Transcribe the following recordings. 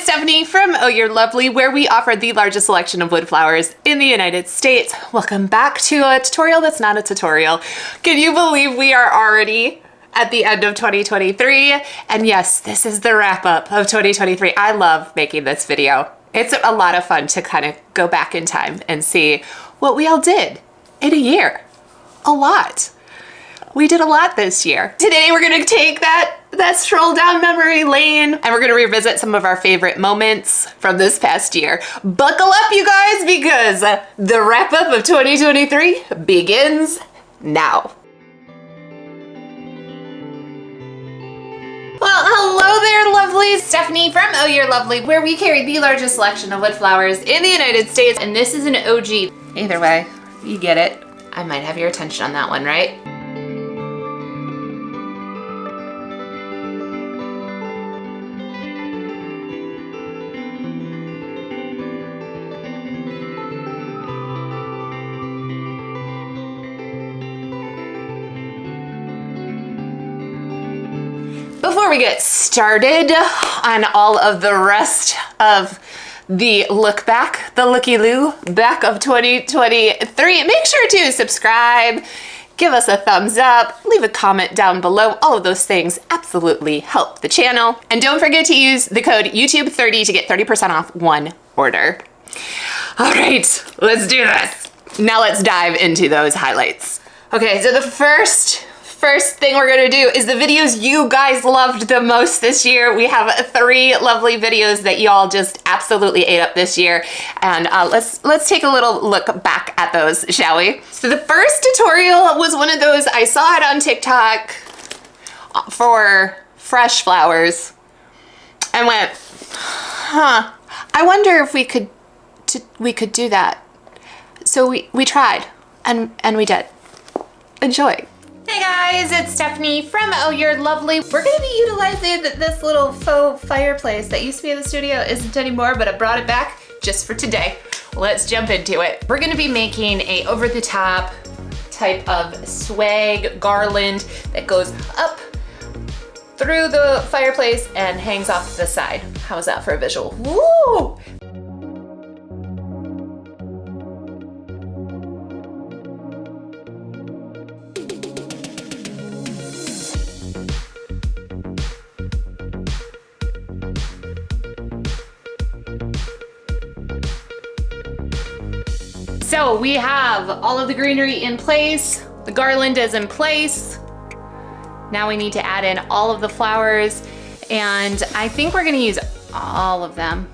Stephanie from Oh You're Lovely, where we offer the largest selection of wood flowers in the United States. Welcome back to a tutorial that's not a tutorial. Can you believe we are already at the end of 2023? And yes, this is the wrap up of 2023. I love making this video. It's a lot of fun to kind of go back in time and see what we all did in a year. A lot. We did a lot this year. Today we're gonna take that stroll down memory lane and we're gonna revisit some of our favorite moments from this past year. Buckle up, you guys, because the wrap up of 2023 begins now. Well, hello there, lovelies. Stephanie from Oh You're Lovely, where we carry the largest selection of wood flowers in the United States, and this is an OG. Either way, you get it. I might have your attention on that one, right? Before we get started on all of the rest of the look back, the looky-loo back of 2023, make sure to subscribe, give us a thumbs up, leave a comment down below. All of those things absolutely help the channel. And don't forget to use the code YouTube30 to get 30% off one order. All right, let's do this. Now let's dive into those highlights. Okay, so the first thing we're gonna do is the videos you guys loved the most this year. We have 3 lovely videos that y'all just absolutely ate up this year. And let's take a little look back at those, shall we? So the first tutorial was one of those, I saw it on TikTok for fresh flowers and went, huh, I wonder if we could do that. So we tried and we did. Enjoy. Hey guys, it's Stephanie from Oh You're Lovely. We're gonna be utilizing this little faux fireplace that used to be in the studio, isn't anymore, but I brought it back just for today. Let's jump into it. We're gonna be making a over-the-top type of swag garland that goes up through the fireplace and hangs off the side. How's that for a visual? Woo! So we have all of the greenery in place, the garland is in place. Now we need to add in all of the flowers, and I think we're gonna use all of them.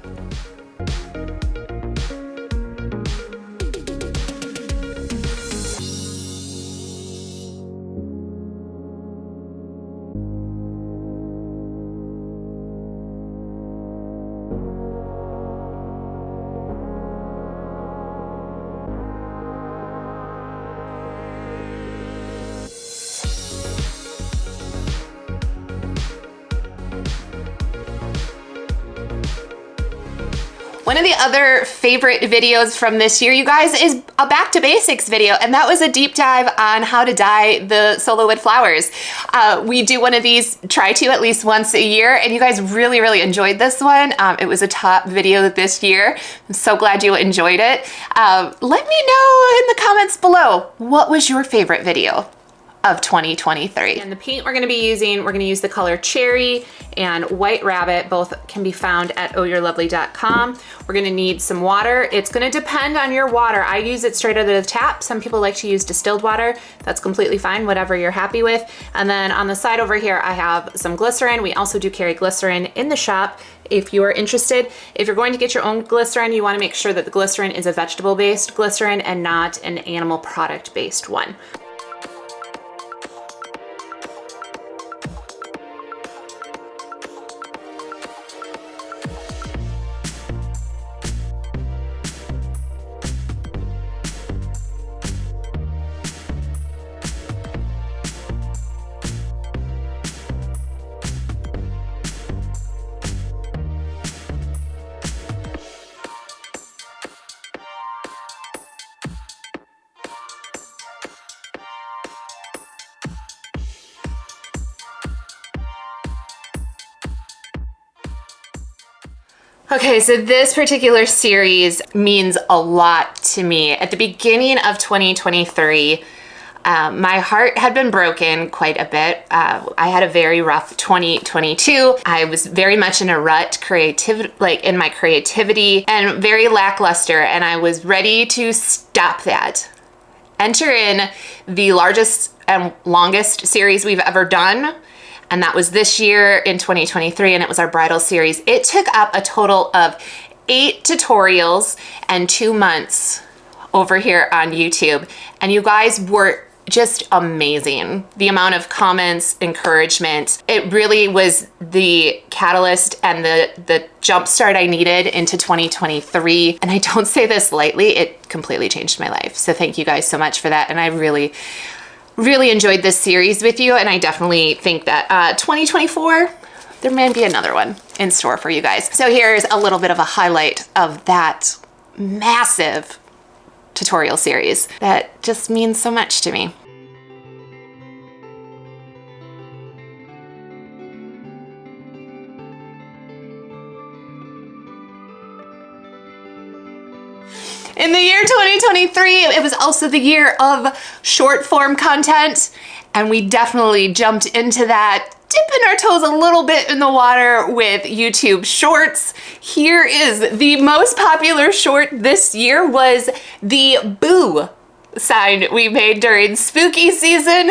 One of the other favorite videos from this year, you guys, is a back to basics video, and that was a deep dive on how to dye the sola wood flowers. We do one of these, try to at least once a year, and you guys really enjoyed this one. It was a top video this year. I'm so glad you enjoyed it. Let me know in the comments below, what was your favorite video of 2023. And the paint we're gonna use the color Cherry and White Rabbit. Both can be found at ohyourelovely.com. We're gonna need some water. It's gonna depend on your water. I use it straight out of the tap. Some people like to use distilled water. That's completely fine, whatever you're happy with. And then on the side over here, I have some glycerin. We also do carry glycerin in the shop if you are interested. If you're going to get your own glycerin, you wanna make sure that the glycerin is a vegetable-based glycerin and not an animal product-based one. Okay, so this particular series means a lot to me. At the beginning of 2023, my heart had been broken quite a bit. I had a very rough 2022. I was very much in a rut, in my creativity, and very lackluster, and I was ready to stop that. Enter in the largest and longest series we've ever done, and that was this year in 2023, and it was our bridal series. It took up a total of 8 tutorials and 2 months over here on YouTube, and you guys were just amazing. The amount of comments, encouragement, it really was the catalyst and the jump start I needed into 2023. And I don't say this lightly, it completely changed my life. So thank you guys so much for that. And I really enjoyed this series with you. And I definitely think that 2024, there may be another one in store for you guys. So here's a little bit of a highlight of that massive tutorial series that just means so much to me. In the year 2023, it was also the year of short form content, and we definitely jumped into that, dipping our toes a little bit in the water with YouTube Shorts. Here is the most popular short this year was the boo sign we made during spooky season.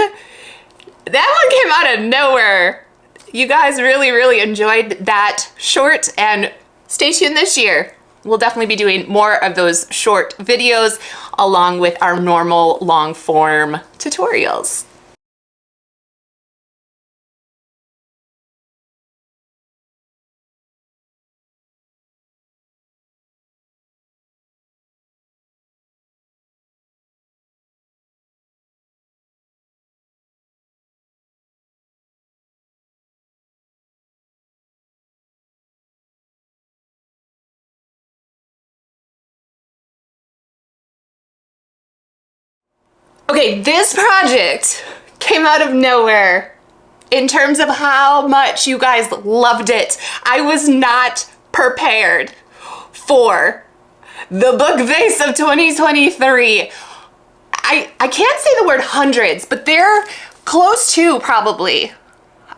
That one came out of nowhere. You guys really enjoyed that short, and stay tuned this year. We'll definitely be doing more of those short videos along with our normal long form tutorials. Okay, this project came out of nowhere in terms of how much you guys loved it. I was not prepared for the book vase of 2023. I can't say the word hundreds, but they're close to probably.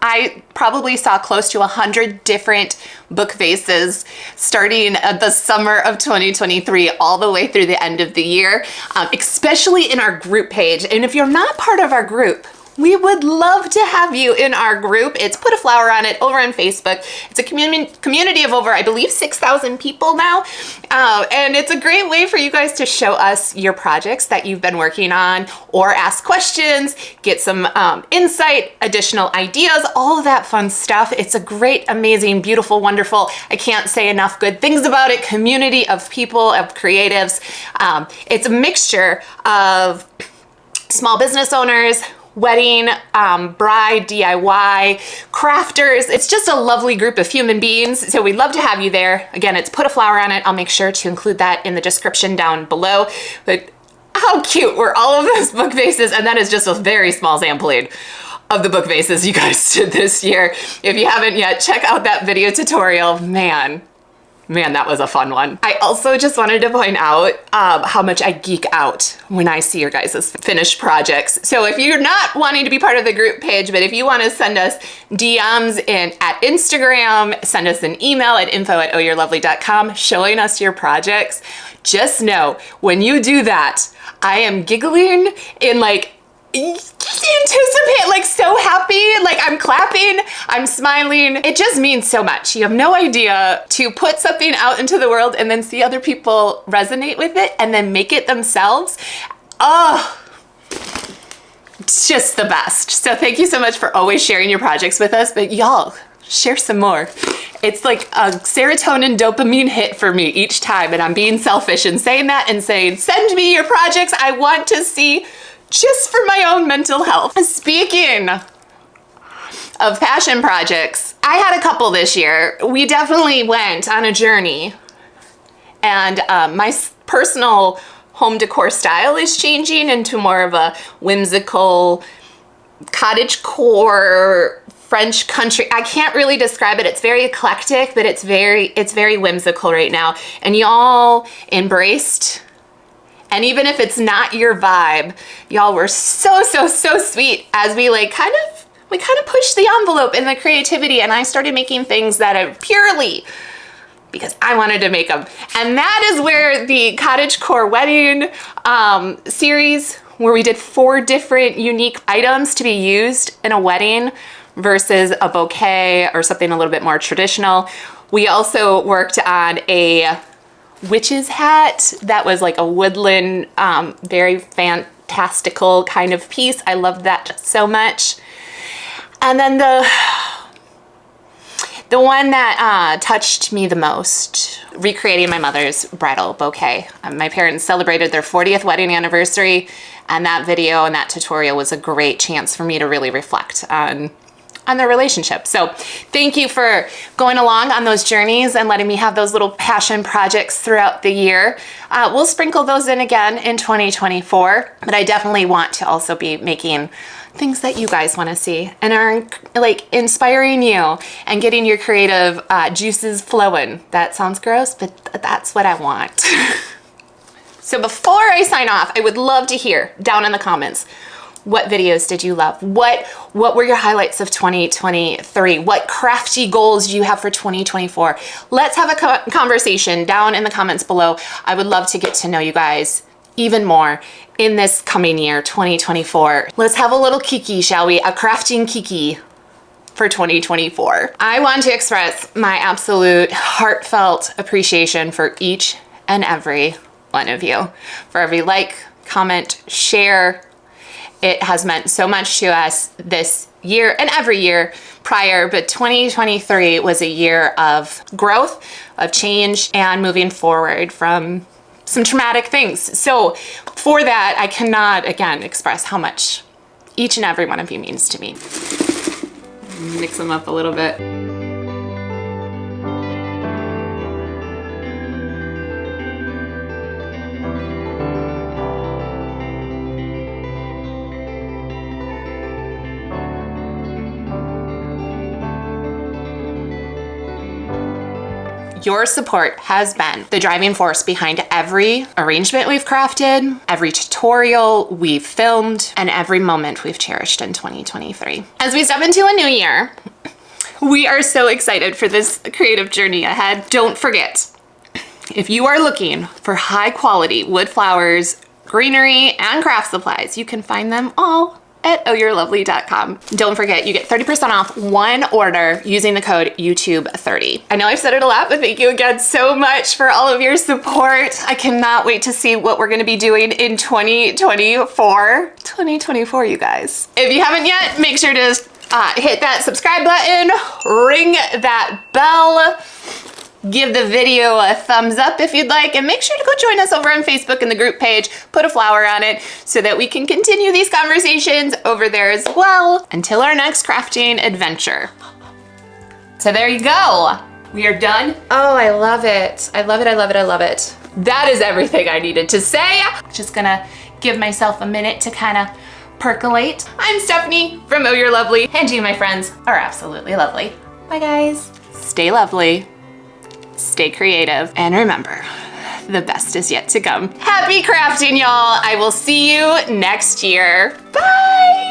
I probably saw close to 100 different book vases starting at the summer of 2023 all the way through the end of the year, especially in our group page. And if you're not part of our group, we would love to have you in our group. It's Put a Flower on It over on Facebook. It's a community of over, I believe, 6,000 people now. And it's a great way for you guys to show us your projects that you've been working on, or ask questions, get some insight, additional ideas, all of that fun stuff. It's a great, amazing, beautiful, wonderful, I can't say enough good things about it, community of people, of creatives. It's a mixture of small business owners, wedding, bride, DIY, crafters. It's just a lovely group of human beings. So we'd love to have you there. Again, it's Put a Flower on It. I'll make sure to include that in the description down below. But how cute were all of those book vases? And that is just a very small sampling of the book vases you guys did this year. If you haven't yet, check out that video tutorial. Man, that was a fun one. I also just wanted to point out how much I geek out when I see your guys' finished projects. So if you're not wanting to be part of the group page, but if you want to send us DMs at Instagram, send us an email at info@yourlovely.com showing us your projects, just know when you do that, I am giggling in just anticipate, so happy, I'm clapping, I'm smiling. It just means so much. You have no idea to put something out into the world and then see other people resonate with it and then make it themselves. Oh, it's just the best. So thank you so much for always sharing your projects with us, but y'all, share some more. It's like a serotonin dopamine hit for me each time, and I'm being selfish in saying that and saying, send me your projects. I want to see, just for my own mental health. Speaking of passion projects, I had a couple this year. We definitely went on a journey, and my personal home decor style is changing into more of a whimsical cottagecore French country. I can't really describe it. It's very eclectic, but it's very whimsical right now. And y'all embraced. And even if it's not your vibe, y'all were so sweet as we kind of pushed the envelope in the creativity, and I started making things that are purely because I wanted to make them. And that is where the Cottagecore wedding series, where we did 4 different unique items to be used in a wedding versus a bouquet or something a little bit more traditional. We also worked on a witch's hat that was like a woodland, very fantastical kind of piece. I loved that so much. And then the one that touched me the most, recreating my mother's bridal bouquet. My parents celebrated their 40th wedding anniversary, and that video and that tutorial was a great chance for me to really reflect on their relationship. So thank you for going along on those journeys and letting me have those little passion projects throughout the year. We'll sprinkle those in again in 2024, but I definitely want to also be making things that you guys want to see and are like inspiring you and getting your creative juices flowing. That sounds gross, but that's what I want. So before I sign off, I would love to hear down in the comments, what videos did you love? What were your highlights of 2023? What crafty goals do you have for 2024? Let's have a conversation down in the comments below. I would love to get to know you guys even more in this coming year, 2024. Let's have a little kiki, shall we? A crafting kiki for 2024. I want to express my absolute heartfelt appreciation for each and every one of you. For every like, comment, share. It has meant so much to us this year and every year prior, but 2023 was a year of growth, of change, and moving forward from some traumatic things. So for that, I cannot, again, express how much each and every one of you means to me. Mix them up a little bit. Your support has been the driving force behind every arrangement we've crafted, every tutorial we've filmed, and every moment we've cherished in 2023. As we step into a new year, we are so excited for this creative journey ahead. Don't forget, if you are looking for high quality wood flowers, greenery, and craft supplies, you can find them all at yourelovely.com. Don't forget, you get 30% off one order using the code YouTube30. I know I've said it a lot, but thank you again so much for all of your support. I cannot wait to see what we're gonna be doing in 2024. 2024, you guys. If you haven't yet, make sure to hit that subscribe button, ring that bell, give the video a thumbs up if you'd like, and make sure to go join us over on Facebook in the group page. Put a flower on it so that we can continue these conversations over there as well until our next crafting adventure. So there you go. We are done. Oh, I love it. I love it, I love it, I love it. That is everything I needed to say. Just gonna give myself a minute to kind of percolate. I'm Stephanie from Youre Lovely, and you, my friends, are absolutely lovely. Bye, guys. Stay lovely. Stay creative, and remember, the best is yet to come. Happy crafting, y'all. I will see you next year. Bye.